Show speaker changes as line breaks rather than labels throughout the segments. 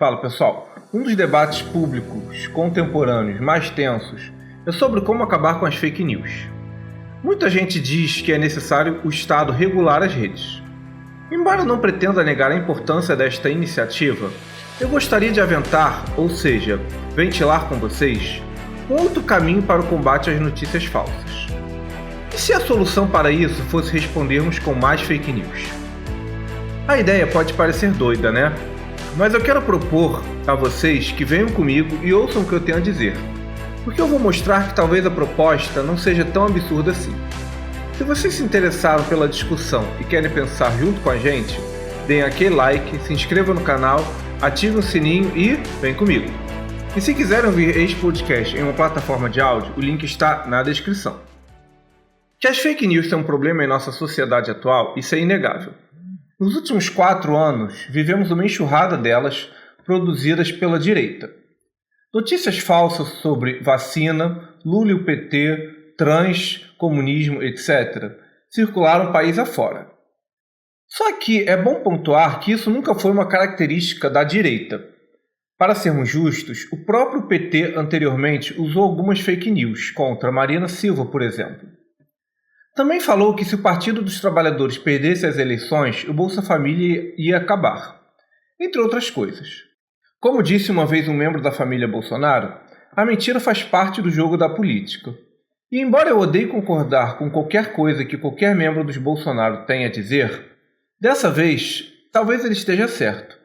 Fala pessoal, um dos debates públicos contemporâneos mais tensos é sobre como acabar com as fake news. Muita gente diz que é necessário o Estado regular as redes. Embora não pretenda negar a importância desta iniciativa, eu gostaria de aventar, ou seja, ventilar com vocês, um outro caminho para o combate às notícias falsas. E se a solução para isso fosse respondermos com mais fake news? A ideia pode parecer doida, né? Mas eu quero propor a vocês que venham comigo e ouçam o que eu tenho a dizer, porque eu vou mostrar que talvez a proposta não seja tão absurda assim. Se vocês se interessaram pela discussão e querem pensar junto com a gente, deem aquele like, se inscrevam no canal, ativem o sininho e vem comigo. E se quiserem ouvir este podcast em uma plataforma de áudio, o link está na descrição. Que as fake news têm um problema em nossa sociedade atual, isso é inegável. Nos últimos 4 anos, vivemos uma enxurrada delas produzidas pela direita. Notícias falsas sobre vacina, Lula e o PT, trans, comunismo, etc. circularam o país afora. Só que é bom pontuar que isso nunca foi uma característica da direita. Para sermos justos, o próprio PT anteriormente usou algumas fake news contra Marina Silva, por exemplo. Também falou que se o Partido dos Trabalhadores perdesse as eleições, o Bolsa Família ia acabar, entre outras coisas. Como disse uma vez um membro da família Bolsonaro, a mentira faz parte do jogo da política. E embora eu odeie concordar com qualquer coisa que qualquer membro dos Bolsonaro tenha a dizer, dessa vez, talvez ele esteja certo.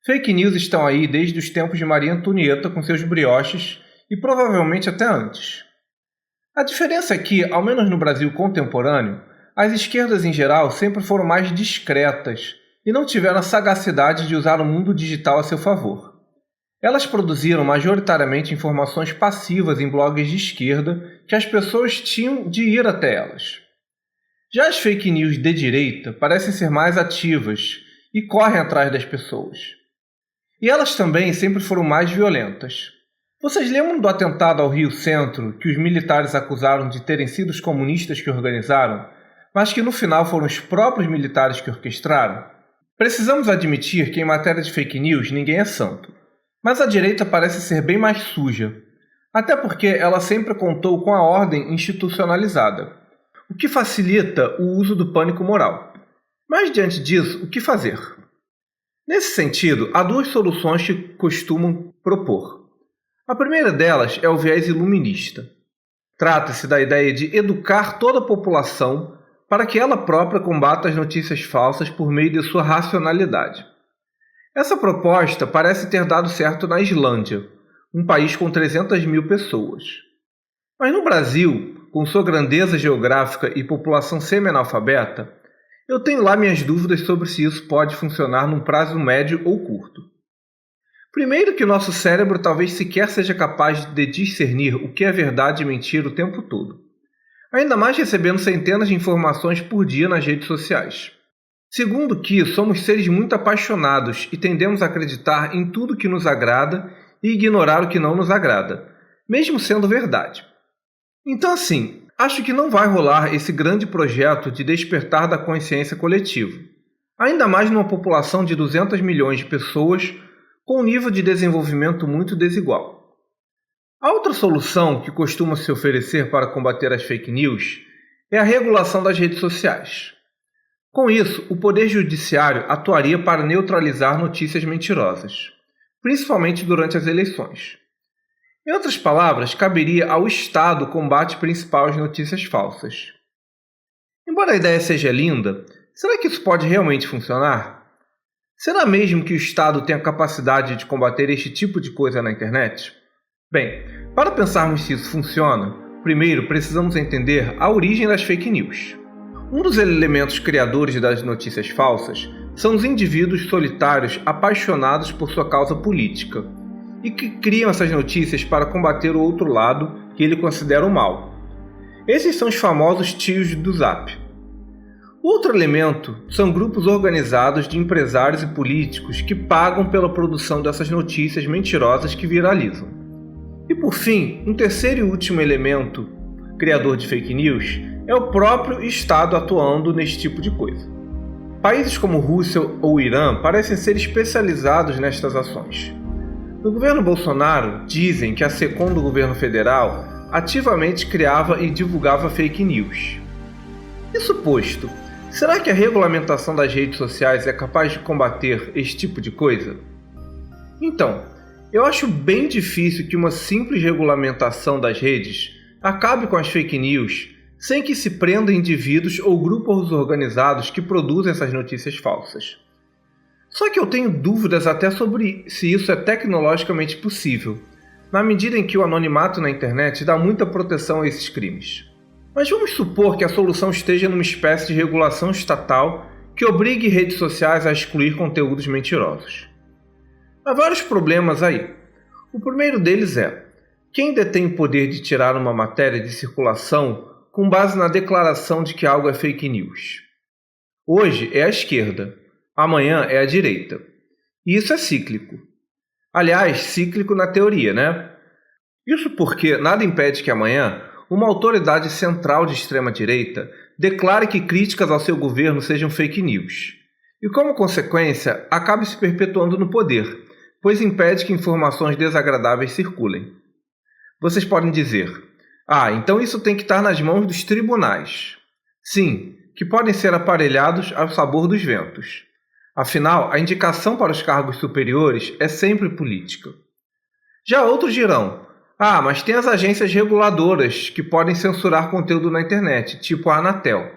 Fake news estão aí desde os tempos de Maria Antonieta com seus brioches e provavelmente até antes. A diferença é que, ao menos no Brasil contemporâneo, as esquerdas em geral sempre foram mais discretas e não tiveram a sagacidade de usar o mundo digital a seu favor. Elas produziram majoritariamente informações passivas em blogs de esquerda que as pessoas tinham de ir até elas. Já as fake news de direita parecem ser mais ativas e correm atrás das pessoas. E elas também sempre foram mais violentas. Vocês lembram do atentado ao Rio Centro, que os militares acusaram de terem sido os comunistas que organizaram, mas que no final foram os próprios militares que orquestraram? Precisamos admitir que em matéria de fake news ninguém é santo, mas a direita parece ser bem mais suja, até porque ela sempre contou com a ordem institucionalizada, o que facilita o uso do pânico moral. Mas diante disso, o que fazer? Nesse sentido, há 2 soluções que costumam propor. A primeira delas é o viés iluminista. Trata-se da ideia de educar toda a população para que ela própria combata as notícias falsas por meio de sua racionalidade. Essa proposta parece ter dado certo na Islândia, um país com 300 mil pessoas. Mas no Brasil, com sua grandeza geográfica e população semi-analfabeta, eu tenho lá minhas dúvidas sobre se isso pode funcionar num prazo médio ou curto. Primeiro que o nosso cérebro talvez sequer seja capaz de discernir o que é verdade e mentira o tempo todo. Ainda mais recebendo centenas de informações por dia nas redes sociais. Segundo que somos seres muito apaixonados e tendemos a acreditar em tudo que nos agrada e ignorar o que não nos agrada, mesmo sendo verdade. Então assim, acho que não vai rolar esse grande projeto de despertar da consciência coletiva. Ainda mais numa população de 200 milhões de pessoas com um nível de desenvolvimento muito desigual. A outra solução que costuma se oferecer para combater as fake news é a regulação das redes sociais. Com isso, o Poder Judiciário atuaria para neutralizar notícias mentirosas, principalmente durante as eleições. Em outras palavras, caberia ao Estado o combate principal às notícias falsas. Embora a ideia seja linda, será que isso pode realmente funcionar? Será mesmo que o Estado tem a capacidade de combater este tipo de coisa na internet? Bem, para pensarmos se isso funciona, primeiro precisamos entender a origem das fake news. Um dos elementos criadores das notícias falsas são os indivíduos solitários apaixonados por sua causa política e que criam essas notícias para combater o outro lado que ele considera o mal. Esses são os famosos tios do Zap. Outro elemento são grupos organizados de empresários e políticos que pagam pela produção dessas notícias mentirosas que viralizam. E por fim, um terceiro e último elemento criador de fake news é o próprio Estado atuando nesse tipo de coisa. Países como Rússia ou Irã parecem ser especializados nestas ações. No governo Bolsonaro, dizem que a SECOM do governo federal ativamente criava e divulgava fake news. Isso posto, será que a regulamentação das redes sociais é capaz de combater esse tipo de coisa? Então, eu acho bem difícil que uma simples regulamentação das redes acabe com as fake news sem que se prenda indivíduos ou grupos organizados que produzem essas notícias falsas. Só que eu tenho dúvidas até sobre se isso é tecnologicamente possível, na medida em que o anonimato na internet dá muita proteção a esses crimes. Mas vamos supor que a solução esteja numa espécie de regulação estatal que obrigue redes sociais a excluir conteúdos mentirosos. Há vários problemas aí. O primeiro deles é: quem detém o poder de tirar uma matéria de circulação com base na declaração de que algo é fake news? Hoje é a esquerda, amanhã é a direita. E isso é cíclico. Aliás, cíclico na teoria, né? Isso porque nada impede que amanhã uma autoridade central de extrema-direita declare que críticas ao seu governo sejam fake news. E como consequência, acabe se perpetuando no poder, pois impede que informações desagradáveis circulem. Vocês podem dizer: então isso tem que estar nas mãos dos tribunais. Sim, que podem ser aparelhados ao sabor dos ventos. Afinal, a indicação para os cargos superiores é sempre política. Já outros dirão: mas tem as agências reguladoras que podem censurar conteúdo na internet, tipo a Anatel.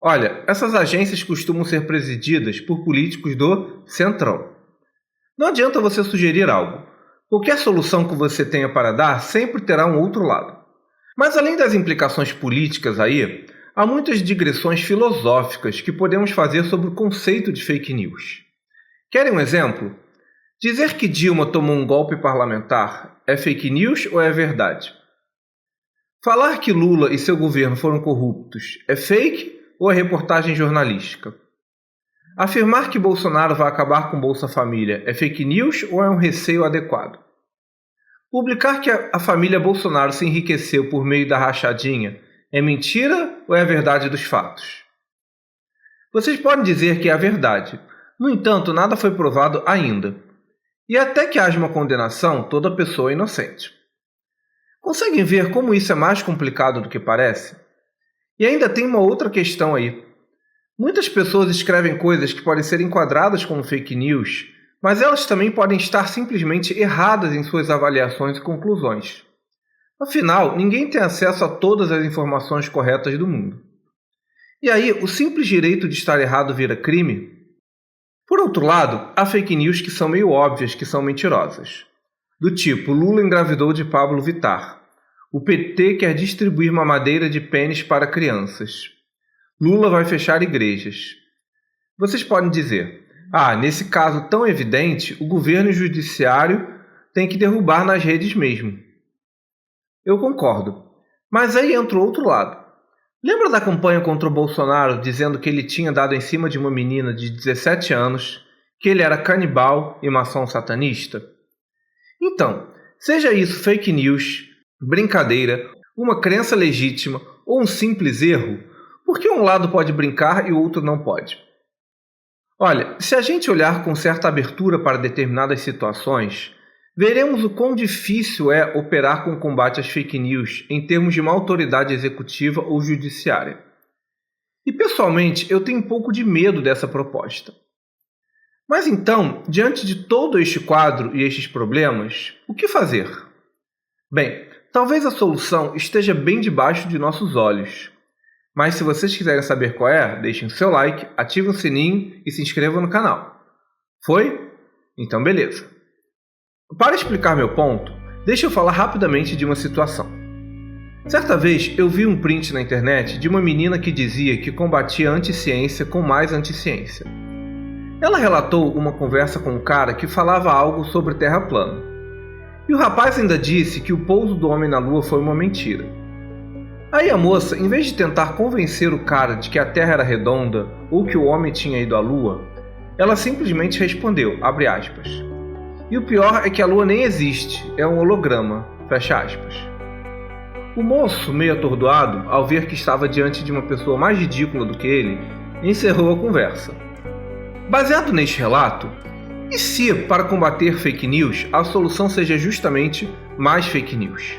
Olha, essas agências costumam ser presididas por políticos do Centrão. Não adianta você sugerir algo. Qualquer solução que você tenha para dar sempre terá um outro lado. Mas além das implicações políticas aí, há muitas digressões filosóficas que podemos fazer sobre o conceito de fake news. Querem um exemplo? Dizer que Dilma tomou um golpe parlamentar é fake news ou é verdade? Falar que Lula e seu governo foram corruptos é fake ou é reportagem jornalística? Afirmar que Bolsonaro vai acabar com Bolsa Família é fake news ou é um receio adequado? Publicar que a família Bolsonaro se enriqueceu por meio da rachadinha é mentira ou é a verdade dos fatos? Vocês podem dizer que é a verdade. No entanto, nada foi provado ainda. E até que haja uma condenação, toda pessoa é inocente. Conseguem ver como isso é mais complicado do que parece? E ainda tem uma outra questão aí. Muitas pessoas escrevem coisas que podem ser enquadradas como fake news, mas elas também podem estar simplesmente erradas em suas avaliações e conclusões. Afinal, ninguém tem acesso a todas as informações corretas do mundo. E aí, o simples direito de estar errado vira crime? Por outro lado, há fake news que são meio óbvias que são mentirosas. Do tipo: Lula engravidou de Pablo Vittar. O PT quer distribuir mamadeira de pênis para crianças. Lula vai fechar igrejas. Vocês podem dizer: nesse caso tão evidente, o governo e o judiciário têm que derrubar nas redes mesmo. Eu concordo. Mas aí entra o outro lado. Lembra da campanha contra o Bolsonaro dizendo que ele tinha dado em cima de uma menina de 17 anos, que ele era canibal e maçom satanista? Então, seja isso fake news, brincadeira, uma crença legítima ou um simples erro, por que um lado pode brincar e o outro não pode? Olha, se a gente olhar com certa abertura para determinadas situações, veremos o quão difícil é operar com o combate às fake news em termos de uma autoridade executiva ou judiciária. E pessoalmente, eu tenho um pouco de medo dessa proposta. Mas então, diante de todo este quadro e estes problemas, o que fazer? Bem, talvez a solução esteja bem debaixo de nossos olhos. Mas se vocês quiserem saber qual é, deixem o seu like, ativem o sininho e se inscrevam no canal. Foi? Então beleza. Para explicar meu ponto, deixa eu falar rapidamente de uma situação. Certa vez eu vi um print na internet de uma menina que dizia que combatia anti-ciência com mais anti-ciência. Ela relatou uma conversa com um cara que falava algo sobre terra plana. E o rapaz ainda disse que o pouso do homem na lua foi uma mentira. Aí a moça, em vez de tentar convencer o cara de que a Terra era redonda ou que o homem tinha ido à Lua, ela simplesmente respondeu, abre aspas, e o pior é que a Lua nem existe, é um holograma, fecha aspas. O moço, meio atordoado, ao ver que estava diante de uma pessoa mais ridícula do que ele, encerrou a conversa. Baseado neste relato, e se, para combater fake news, a solução seja justamente mais fake news?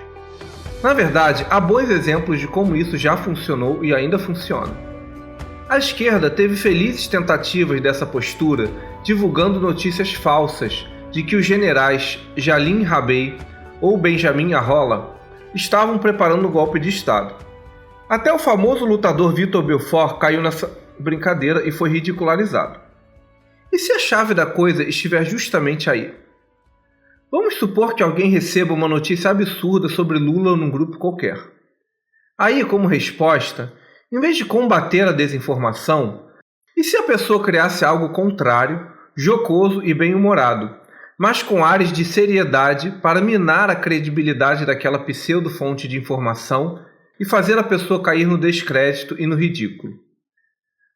Na verdade, há bons exemplos de como isso já funcionou e ainda funciona. A esquerda teve felizes tentativas dessa postura, divulgando notícias falsas de que os generais Jalim Rabei ou Benjamin Arrola estavam preparando um golpe de Estado. Até o famoso lutador Vitor Belfort caiu nessa brincadeira e foi ridicularizado. E se a chave da coisa estiver justamente aí? Vamos supor que alguém receba uma notícia absurda sobre Lula num grupo qualquer. Aí, como resposta, em vez de combater a desinformação, e se a pessoa criasse algo contrário, jocoso e bem-humorado, mas com ares de seriedade para minar a credibilidade daquela pseudo-fonte de informação e fazer a pessoa cair no descrédito e no ridículo?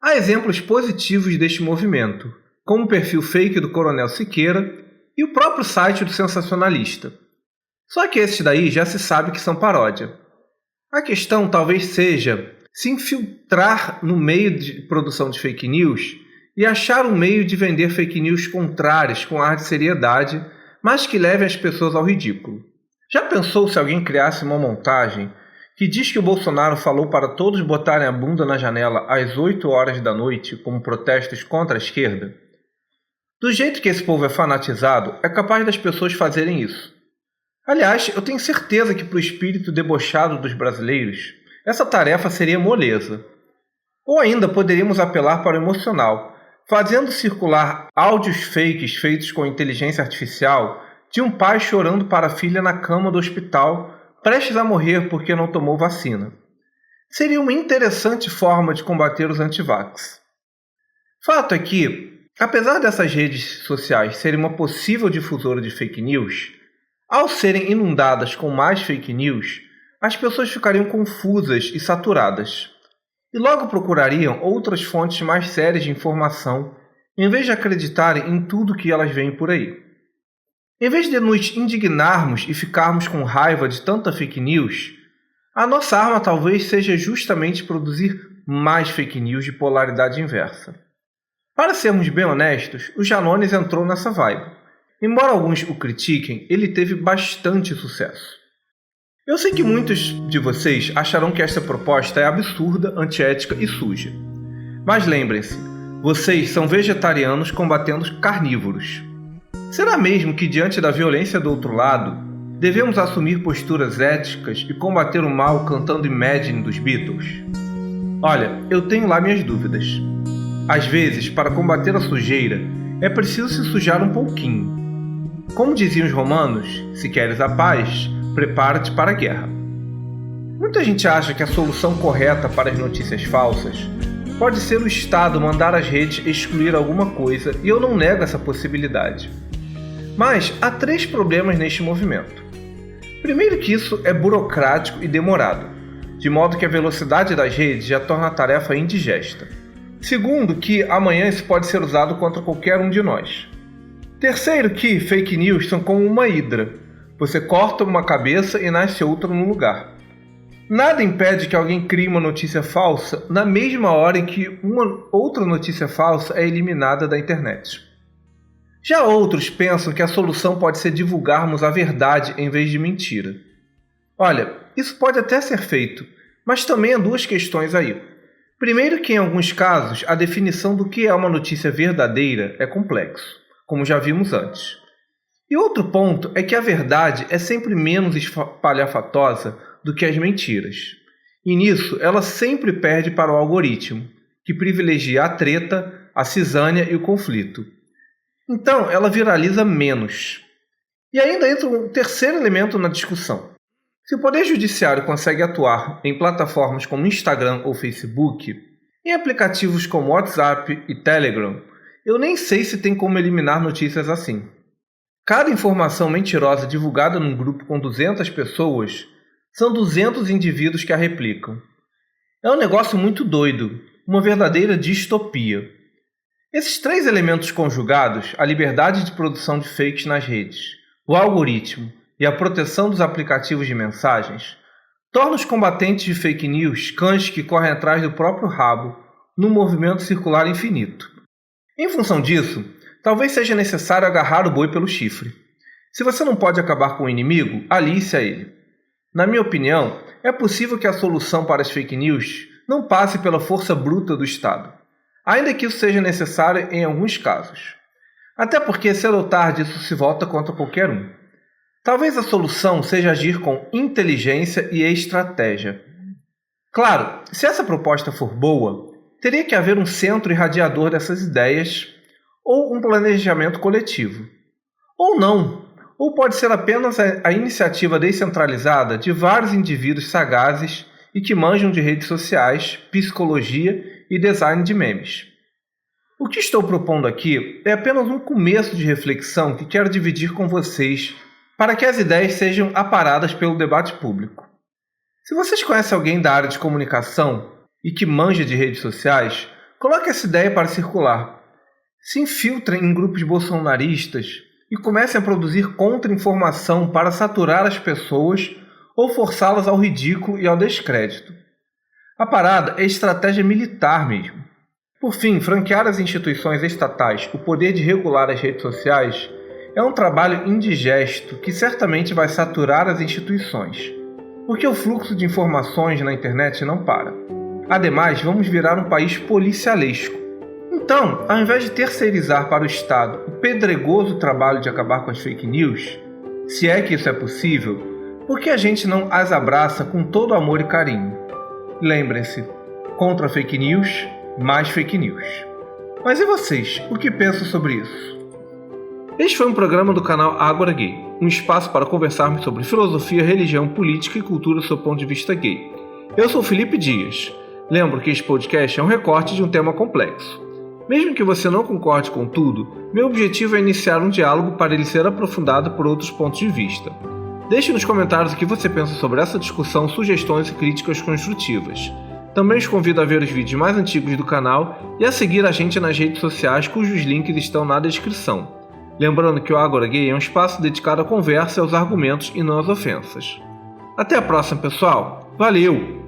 Há exemplos positivos deste movimento, como o perfil fake do Coronel Siqueira e o próprio site do Sensacionalista. Só que esses daí já se sabe que são paródia. A questão talvez seja se infiltrar no meio de produção de fake news e achar um meio de vender fake news contrárias com ar de seriedade, mas que leve as pessoas ao ridículo. Já pensou se alguém criasse uma montagem que diz que o Bolsonaro falou para todos botarem a bunda na janela às 8 horas da noite como protestos contra a esquerda? Do jeito que esse povo é fanatizado, é capaz das pessoas fazerem isso. Aliás, eu tenho certeza que para o espírito debochado dos brasileiros, essa tarefa seria moleza. Ou ainda poderíamos apelar para o emocional, fazendo circular áudios fakes feitos com inteligência artificial de um pai chorando para a filha na cama do hospital, prestes a morrer porque não tomou vacina. Seria uma interessante forma de combater os antivax. Fato é que, apesar dessas redes sociais serem uma possível difusora de fake news, ao serem inundadas com mais fake news, as pessoas ficariam confusas e saturadas, e logo procurariam outras fontes mais sérias de informação, em vez de acreditarem em tudo que elas veem por aí. Em vez de nos indignarmos e ficarmos com raiva de tanta fake news, a nossa arma talvez seja justamente produzir mais fake news de polaridade inversa. Para sermos bem honestos, o Janones entrou nessa vibe. Embora alguns o critiquem, ele teve bastante sucesso. Eu sei que muitos de vocês acharão que esta proposta é absurda, antiética e suja. Mas lembrem-se, vocês são vegetarianos combatendo carnívoros. Será mesmo que, diante da violência do outro lado, devemos assumir posturas éticas e combater o mal cantando Imagine dos Beatles? Olha, eu tenho lá minhas dúvidas. Às vezes, para combater a sujeira, é preciso se sujar um pouquinho. Como diziam os romanos, se queres a paz, prepara-te para a guerra. Muita gente acha que a solução correta para as notícias falsas pode ser o Estado mandar as redes excluir alguma coisa, e eu não nego essa possibilidade. Mas há 3 problemas neste movimento. Primeiro que isso é burocrático e demorado, de modo que a velocidade das redes já torna a tarefa indigesta. Segundo que amanhã isso pode ser usado contra qualquer um de nós. Terceiro que fake news são como uma hidra. Você corta uma cabeça e nasce outra no lugar. Nada impede que alguém crie uma notícia falsa na mesma hora em que uma outra notícia falsa é eliminada da internet. Já outros pensam que a solução pode ser divulgarmos a verdade em vez de mentira. Olha, isso pode até ser feito, mas também há 2 questões aí. Primeiro que em alguns casos a definição do que é uma notícia verdadeira é complexo, como já vimos antes. E outro ponto é que a verdade é sempre menos espalhafatosa do que as mentiras. E nisso ela sempre perde para o algoritmo, que privilegia a treta, a cisânia e o conflito. Então ela viraliza menos. E ainda entra um terceiro elemento na discussão. Se o Poder Judiciário consegue atuar em plataformas como Instagram ou Facebook, em aplicativos como WhatsApp e Telegram, eu nem sei se tem como eliminar notícias assim. Cada informação mentirosa divulgada num grupo com 200 pessoas são 200 indivíduos que a replicam. É um negócio muito doido, uma verdadeira distopia. Esses 3 elementos conjugados, a liberdade de produção de fakes nas redes, o algoritmo e a proteção dos aplicativos de mensagens, tornam os combatentes de fake news cães que correm atrás do próprio rabo, num movimento circular infinito. Em função disso, talvez seja necessário agarrar o boi pelo chifre. Se você não pode acabar com o inimigo, alice a ele. Na minha opinião, é possível que a solução para as fake news não passe pela força bruta do Estado, ainda que isso seja necessário em alguns casos. Até porque, cedo ou tarde, isso se volta contra qualquer um. Talvez a solução seja agir com inteligência e estratégia. Claro, se essa proposta for boa, teria que haver um centro irradiador dessas ideias ou um planejamento coletivo. Ou não, ou pode ser apenas a iniciativa descentralizada de vários indivíduos sagazes e que manjam de redes sociais, psicologia e design de memes. O que estou propondo aqui é apenas um começo de reflexão que quero dividir com vocês para que as ideias sejam aparadas pelo debate público. Se vocês conhecem alguém da área de comunicação e que manja de redes sociais, coloque essa ideia para circular. Se infiltrem em grupos bolsonaristas e comecem a produzir contra-informação para saturar as pessoas ou forçá-las ao ridículo e ao descrédito. A parada é estratégia militar mesmo. Por fim, franquear às instituições estatais o poder de regular as redes sociais é um trabalho indigesto que certamente vai saturar as instituições, porque o fluxo de informações na internet não para. Ademais, vamos virar um país policialesco. Então, ao invés de terceirizar para o Estado o pedregoso trabalho de acabar com as fake news, se é que isso é possível, por que a gente não as abraça com todo amor e carinho? Lembrem-se, contra a fake news, mais fake news. Mas e vocês, o que pensam sobre isso? Este foi um programa do canal Ágora Gay, um espaço para conversarmos sobre filosofia, religião, política e cultura do seu ponto de vista gay. Eu sou Felipe Dias. Lembro que este podcast é um recorte de um tema complexo. Mesmo que você não concorde com tudo, meu objetivo é iniciar um diálogo para ele ser aprofundado por outros pontos de vista. Deixe nos comentários o que você pensa sobre essa discussão, sugestões e críticas construtivas. Também os convido a ver os vídeos mais antigos do canal e a seguir a gente nas redes sociais cujos links estão na descrição. Lembrando que o Ágora Gay é um espaço dedicado à conversa e aos argumentos e não às ofensas. Até a próxima, pessoal! Valeu!